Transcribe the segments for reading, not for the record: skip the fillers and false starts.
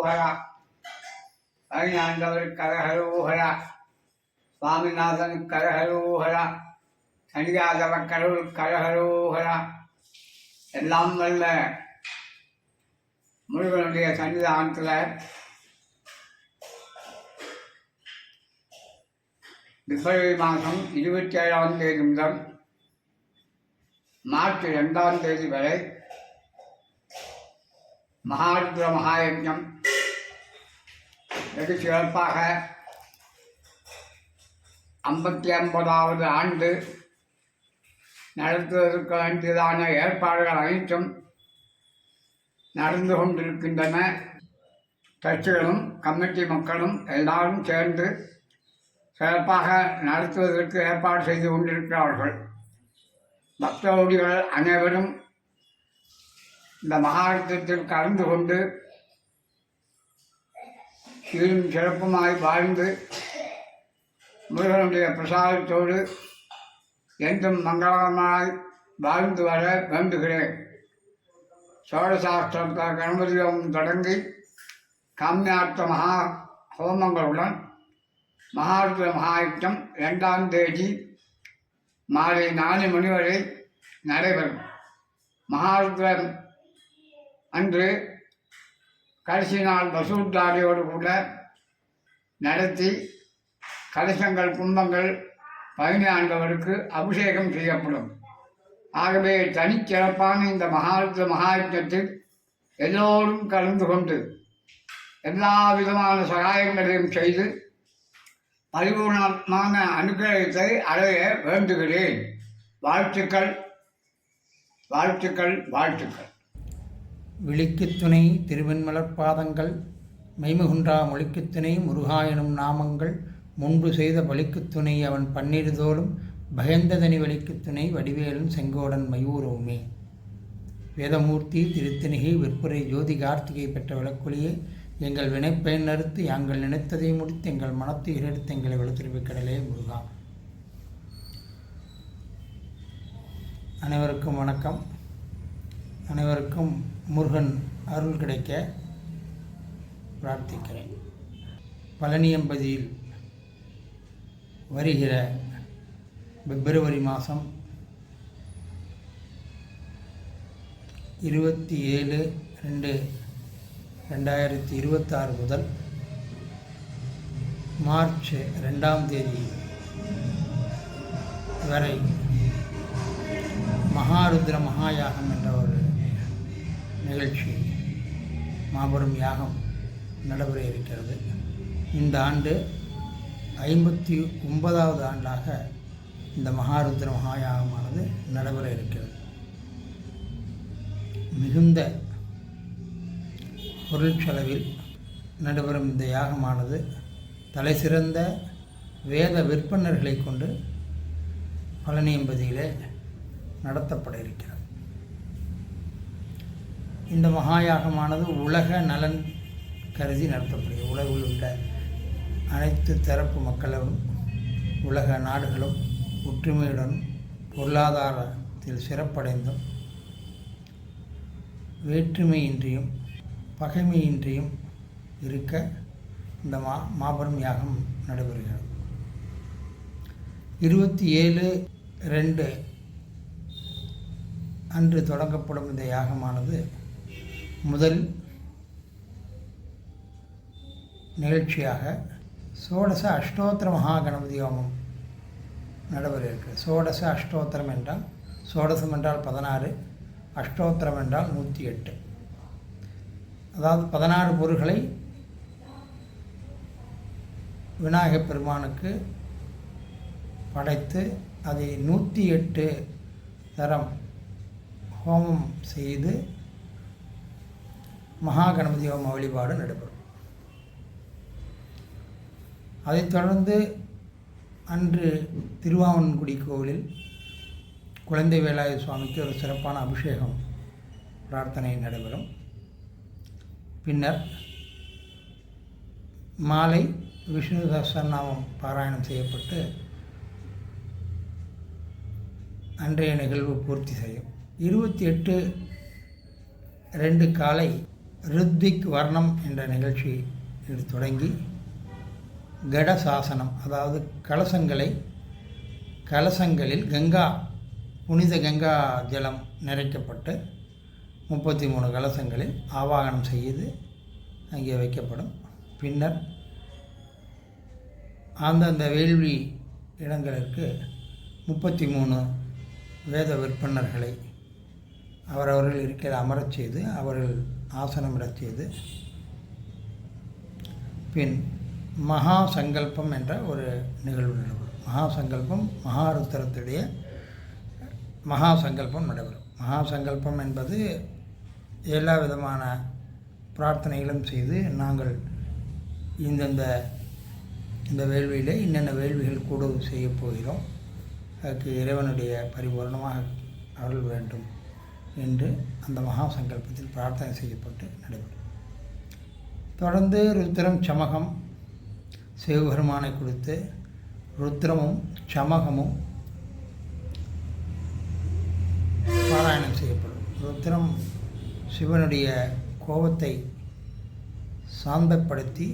கரஹரோஹரா, அரிஞாண்டவர் கரஹரோஹரா, சுவாமிநாதன் கரஹரோஹரா, சனியாதவ கடவுள் கரஹரோஹரா. எல்லாம் வல்ல முருகனுடைய சன்னிதானத்தில் பிப்ரவரி மாதம் 27ஆம் தேதி முதல் மார்ச் 2ஆம் தேதி வரை மகாருத்ர மகாயஜ்ஞம் வெகு சிறப்பாக 59வது ஆண்டு நடத்துவதற்கு வேண்டியதான ஏற்பாடுகள் அனைத்தும் நடந்து கொண்டிருக்கின்றன. கட்சிகளும் கமிட்டி மக்களும் எல்லாரும் சேர்ந்து சிறப்பாக நடத்துவதற்கு ஏற்பாடு செய்து கொண்டிருக்கிறார்கள். பக்தோடிகள் அனைவரும் இந்த மகாயுத்தத்தில் கலந்து கொண்டு சீரும் சிறப்புமாய் வாழ்ந்து முருகனுடைய பிரசாதத்தோடு என்றும் மங்களமாய் வாழ்ந்து வர வேண்டுகிறேன். சோழசாஸ்திர கணபதி ஹோமம் தொடங்கி காமியார்த்த மகா ஹோமங்களுடன் மகாருத்ர மகாயுத்தம் 2ஆம் தேதி மாலை 4 மணி வரை நடைபெறும். மகாருத்ரன் அன்று கடைசி நாள் வசூல்தாரியோடு கூட நடத்தி கலசங்கள் கும்பங்கள் 14 அபிஷேகம் செய்யப்படும். ஆகவே தனிச்சிறப்பான இந்த மகாருத்ர மகாயுத்தத்தில் எல்லோரும் கலந்து கொண்டு எல்லா விதமான சகாயங்களையும் செய்து பரிபூர்ணமான அனுகிரகத்தை அடைய வேண்டுகிறேன். வாழ்த்துக்கள், வாழ்த்துக்கள், வாழ்த்துக்கள். விழிக்குத்துணை திருவெண்மலர்பாதங்கள் மெய்முகுன்றா மொழிக்குத்துணை முருகா எனும் நாமங்கள் முன்பு செய்த பலிக்குத்துணை அவன் பன்னிருதோளும் பயந்ததனி வலிக்குத்துணை வடிவேலும் செங்கோடன் மயூரவுமே. வேதமூர்த்தி திருத்தணிகை விற்புரை ஜோதி கார்த்திகை பெற்ற விளக்கொலியே எங்கள் வினைப்பயன் நறுத்து யாங்கள் நினைத்ததை முடித்து எங்கள் மனத்தை இரெடுத்து எங்களை வெளுத்திருவி கடலே முருகா. அனைவருக்கும் வணக்கம். அனைவருக்கும் முருகன் அருள் கிடைக்க பிரார்த்திக்கிறேன். பழனியம்பதியில் வருகிற பிப்ரவரி மாதம் 27/2/2026 முதல் மார்ச் 2ஆம் தேதி வரை மகாருத்ர மகாயாகம் என்ற ஒரு நிகழ்ச்சி மாபெரும் யாகம் நடைபெற இருக்கிறது. இந்த ஆண்டு 59வது ஆண்டாக இந்த மகாருத்ர மகாயாகமானது நடைபெற இருக்கிறது. மிகுந்த பொருள் செலவில் நடைபெறும் இந்த யாகமானது தலை சிறந்த வேத விற்பனர்களை கொண்டு பழனியம்பதியிலே நடத்தப்பட இருக்கிறது. இந்த மகாயாகமானது உலக நலன் கருதி நடத்தப்படுகிறது. உலகில் உள்ள அனைத்து தரப்பு மக்களும் உலக நாடுகளும் ஒற்றுமையுடன் பொருளாதாரத்தில் சிறப்படைந்தும் வேற்றுமையின்றியும் பகைமையின்றியும் இருக்க இந்த மாபெரும் யாகம் நடைபெறுகிறது. 27/2 அன்று தொடங்கப்படும் இந்த யாகமானது முதல் நிகழ்ச்சியாக சோடச அஷ்டோத்திர மகா கணபதி ஹோமம் நடைபெற இருக்கிறது. சோடச அஷ்டோத்திரம் என்றால் சோடசம் என்றால் 16, அஷ்டோத்திரம் என்றால் 108. அதாவது 16 பொருள்களை விநாயகப் பெருமானுக்கு படைத்து அதை 108 தரம் ஹோமம் செய்து மகா கணபதி ஹோம வழிபாடு நடைபெறும். அதைத் தொடர்ந்து அன்று திருவாவன்குடி கோவிலில் குழந்தை வேலாயுத சுவாமிக்கு ஒரு சிறப்பான அபிஷேகம் பிரார்த்தனை நடைபெறும். பின்னர் மாலை விஷ்ணு சஹஸ்ரநாமம் பாராயணம் செய்யப்பட்டு அன்றைய நிகழ்வு பூர்த்தி செய்யும். 28/2 காலை ரித்விக் வர்ணம் என்ற நிகழ்ச்சி இது தொடங்கி கட சாசனம், அதாவது கலசங்களில் புனித கங்கா ஜலம் நிறைக்கப்பட்டு 33 கலசங்களில் ஆவாகனம் செய்து அங்கே வைக்கப்படும். பின்னர் அந்தந்த வேள்வி இடங்களுக்கு 33 வேத விற்பன்னர்களை அவரவர்கள் இருக்கிற அமரச் செய்து அவர்கள் ஆசனமிடச் செய்து பின் மகா சங்கல்பம் என்ற ஒரு நிகழ்வு நடைபெறும். மகா சங்கல்பம் மகாருத்திரத்துடைய மகா சங்கல்பம் நடைபெறும். மகா சங்கல்பம் என்பது எல்லா விதமான பிரார்த்தனைகளும் செய்து நாங்கள் இந்த வேள்வியில் என்னென்ன வேள்விகள் கூட செய்யப் போகிறோம், அதுக்கு இறைவனுடைய பரிபூர்ணமாக அருள் வேண்டும் என்று அந்த மகா சங்கல்பத்தில் பிரார்த்தனை செய்யப்பட்டு நடைபெறும். தொடர்ந்து ருத்திரம் சமகம் சிவபெருமானை கொடுத்து ருத்திரமும் சமகமும் பாராயணம் செய்யப்படும். ருத்திரம் சிவனுடைய கோபத்தை சாந்தப்படுத்தி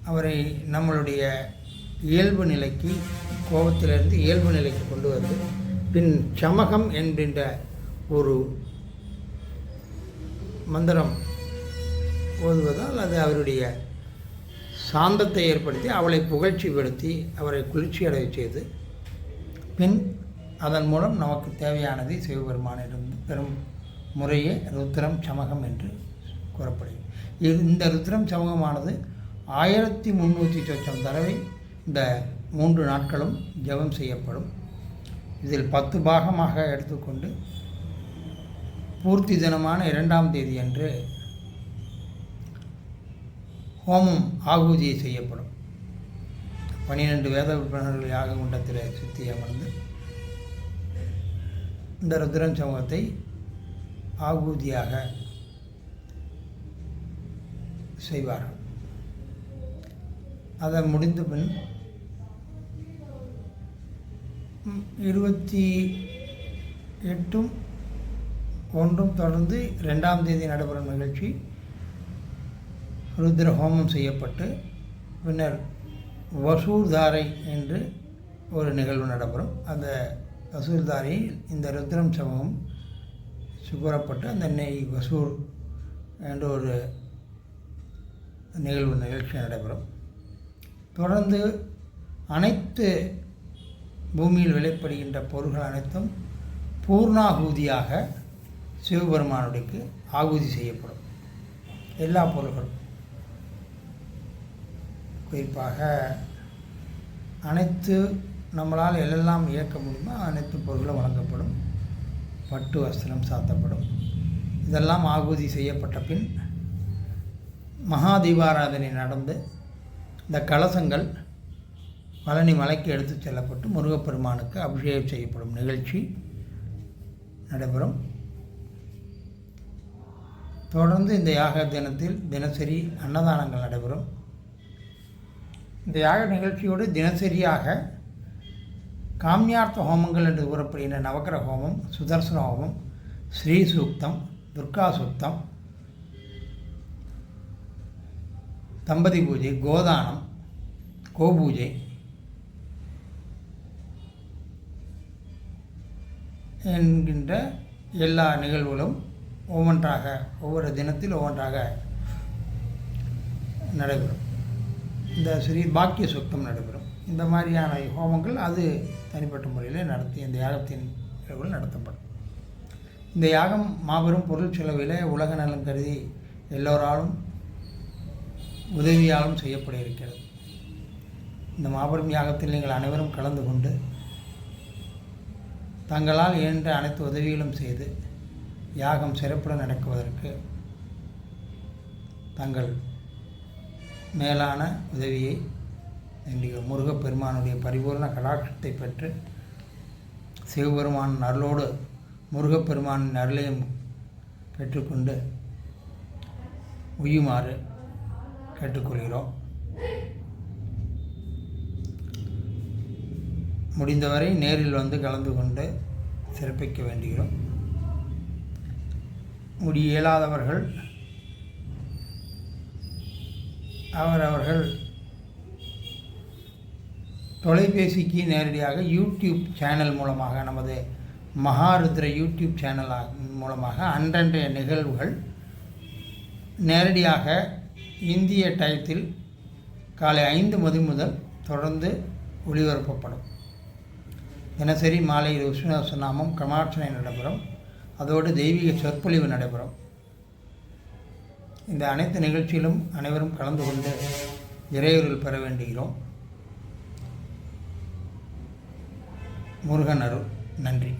அவரை நம்மளுடைய இயல்பு நிலைக்கு, கோபத்திலிருந்து இயல்பு நிலைக்கு கொண்டு வந்து பின் சமகம் என்கின்ற ஒரு மந்திரம் ஓதுவதால் அது அவருடைய சாந்தத்தை ஏற்படுத்தி அவளை புகழ்ச்சிப்படுத்தி அவரை குளிர்ச்சி அடைய செய்து பின் அதன் மூலம் நமக்கு தேவையானதை சிவபெருமானிடம் பெறும் முறையே ருத்திரம் சமகம் என்று கூறப்படுகிறது. இந்த ருத்திரம் சமகமானது 1300 சொச்சம் தடவை இந்த 3 நாட்களும் ஜெபம் செய்யப்படும். இதில் 10 பாகமாக எடுத்துக்கொண்டு பூர்த்தி தினமான 2ஆம் தேதி அன்று ஹோமம் ஆகுதி செய்யப்படும். 12 வேத விற்பனர்கள் யாக குண்டத்தில் சுற்றி அமர்ந்து இந்த ருத்ரன் சமூகத்தை ஆகுதியாக செய்வார்கள். அதை முடிந்த பின் 28ம் 1ம் தொடர்ந்து 2ஆம் தேதி நடைபெறும் நிகழ்ச்சி ருத்ர ஹோமம் செய்யப்பட்டு பின்னர் வசூர்தாரை என்று ஒரு நிகழ்வு நடைபெறும். அந்த வசூர்தாரையில் இந்த ருத்ரம் சமூகம் சுகரப்பட்டு அந்த நெய் வசூர் என்ற ஒரு நிகழ்ச்சி நடைபெறும். தொடர்ந்து அனைத்து பூமியில் விளைப்படுகின்ற பொருள்கள் அனைத்தும் பூர்ணாகூதியாக சிவபெருமானுடைக்கு ஆகுதி செய்யப்படும். எல்லா பொருள்களும் குறிப்பாக அனைத்து நம்மளால் எல்லாம் இயக்க முடியுமோ அனைத்து பொருளும் வழங்கப்படும். பட்டு வஸ்திரம் சாத்தப்படும். இதெல்லாம் ஆகுதி செய்யப்பட்ட பின் மகா தீபாராதனை நடந்து இந்த கலசங்கள் பழனி மலைக்கு எடுத்துச் செல்லப்பட்டு முருகப்பெருமானுக்கு அபிஷேகம் செய்யப்படும் நிகழ்ச்சி நடைபெறும். தொடர்ந்து இந்த யாக தினத்தில் தினசரி அன்னதானங்கள் நடைபெறும். இந்த யாக நிகழ்ச்சியோடு தினசரியாக காமியார்த்த ஹோமங்கள் என்று கூறப்படுகின்ற நவக்கிரக ஹோமம், சுதர்சன ஹோமம், ஸ்ரீ சூக்தம், துர்கா சூக்தம், தம்பதி பூஜை, கோதானம், கோபூஜை என்கின்ற எல்லா நிகழ்வுகளும் ஒவ்வொரு தினத்தில் ஒவ்வொன்றாக நடைபெறும். இந்த ஸ்ரீ பாக்கிய சுத்தம் நடைபெறும். இந்த மாதிரியான ஹோமங்கள் அது தனிப்பட்ட முறையில் நடத்தி இந்த யாகத்தின் நிகழ்வுகள் நடத்தப்படும். இந்த யாகம் மாபெரும் பொருள் செலவில் உலக நலம் கருதி எல்லோராலும் உதவியாலும் செய்யப்பட இருக்கிறது. இந்த மாபெரும் யாகத்தில் நீங்கள் அனைவரும் கலந்து கொண்டு தங்களால் இயன்ற அனைத்து உதவிகளும் செய்து யாகம் சிறப்புட நடக்குவதற்கு தங்கள் மேலான உதவியை இன்றைய முருகப்பெருமானுடைய பரிபூர்ண கடாட்சத்தை பெற்று சிவபெருமான் அருளோடு முருகப்பெருமானின் அருளையும் பெற்றுக்கொண்டு உய்யுமாறு கேட்டுக்கொள்கிறோம். முடிந்தவரை நேரில் வந்து கலந்து கொண்டு சிறப்பிக்க வேண்டுகிறோம். இயலாதவர்கள் அவர்கள் தொலைபேசிக்கு நேரடியாக யூடியூப் சேனல் மூலமாக, நமது மகாருத்ர யூடியூப் சேனல் மூலமாக அன்றன்றைய நிகழ்வுகள் நேரடியாக இந்திய டயத்தில் காலை 5 மணி முதல் தொடர்ந்து ஒளிபரப்பப்படும். தினசரி மாலையில் விஷ்ணு சஹஸ்ரநாமம் கமார்ச்சனை நடைபெறும். அதோடு தெய்வீக சொற்பொழிவு நடைபெறும். இந்த அனைத்து நிகழ்ச்சியிலும் அனைவரும் கலந்து கொண்டு இறையருள் பெற வேண்டுகிறோம். முருகன் அருள். நன்றி.